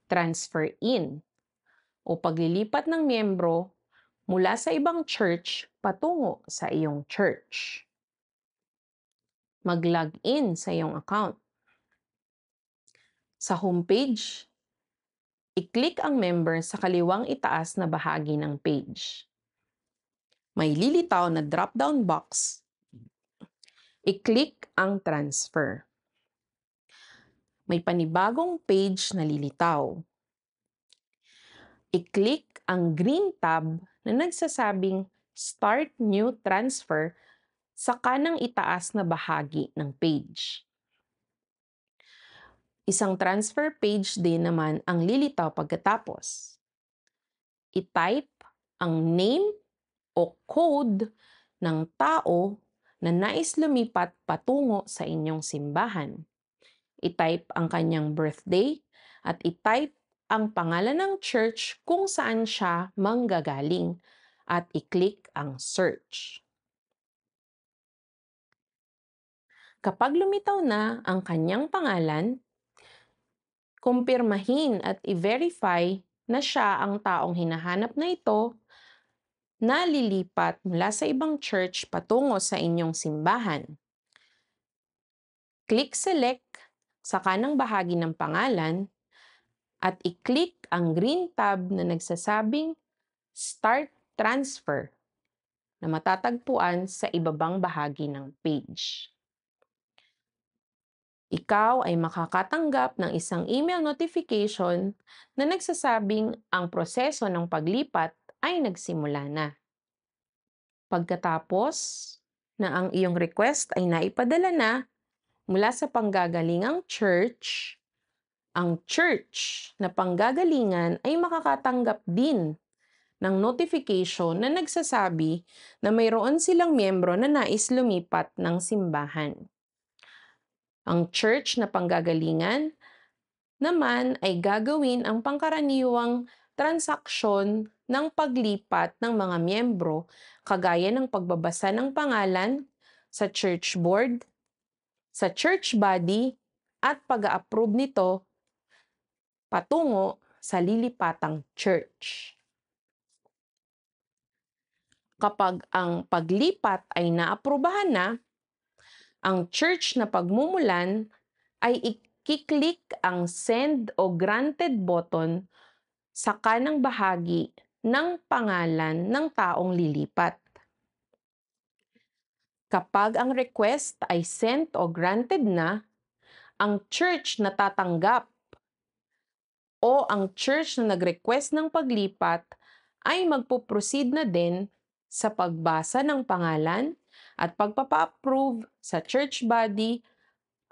transfer in o paglilipat ng miyembro mula sa ibang church patungo sa iyong church. Mag-login sa iyong account. Sa homepage, i-click ang member sa kaliwang itaas na bahagi ng page. May lilitaw na drop-down box. I-click ang transfer. May panibagong page na lilitaw. I-click ang green tab na nagsasabing Start New Transfer sa kanang itaas na bahagi ng page. Isang transfer page din naman ang lilitaw pagkatapos. I-type ang name o code ng tao na nais lumipat patungo sa inyong simbahan. I-type ang kanyang birthday at i-type ang pangalan ng church kung saan siya manggagaling at i-click ang search. Kapag lumitaw na ang kanyang pangalan, kumpirmahin at i-verify na siya ang taong hinahanap na ito na lilipat mula sa ibang church patungo sa inyong simbahan. Click Select sa kanang bahagi ng pangalan at i-click ang green tab na nagsasabing Start Transfer na matatagpuan sa ibabang bahagi ng page. Ikaw ay makakatanggap ng isang email notification na nagsasabing ang proseso ng paglipat ay nagsimula na. Pagkatapos na ang iyong request ay naipadala na mula sa panggagalingang church, ang church na panggagalingan ay makakatanggap din ng notification na nagsasabi na mayroon silang miyembro na nais lumipat ng simbahan. Ang church na panggagalingan naman ay gagawin ang pangkaraniwang transaksyon ng paglipat ng mga miyembro kagaya ng pagbabasa ng pangalan sa church board, sa church body at pag-a-approve nito patungo sa lilipatang church. Kapag ang paglipat ay naaprubahan na, ang church na pagmumulan ay i-click ang Send o Granted button sa kanang bahagi ng pangalan ng taong lilipat. Kapag ang request ay sent o granted na, ang church na tatanggap o ang church na nag-request ng paglipat ay magpo-proceed na din sa pagbasa ng pangalan at pagpapa-approve sa church body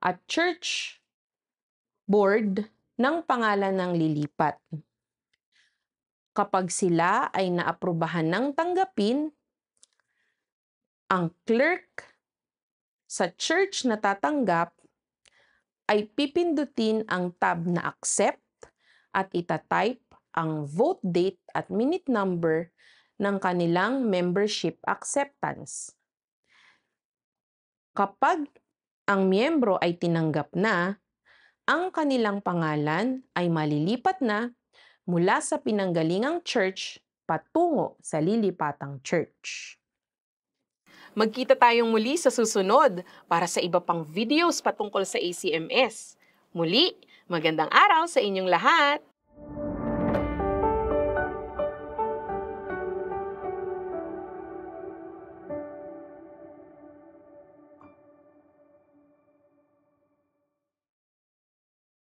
at church board ng pangalan ng lilipat. Kapag sila ay naaprubahan ng tanggapin, ang clerk sa church na tatanggap ay pipindutin ang tab na Accept at itatype ang vote date at minute number ng kanilang membership acceptance. Kapag ang miyembro ay tinanggap na, ang kanilang pangalan ay malilipat na mula sa pinanggalingang church patungo sa lilipatang church. Magkita tayong muli sa susunod para sa iba pang videos patungkol sa ACMS. Muli, magandang araw sa inyong lahat!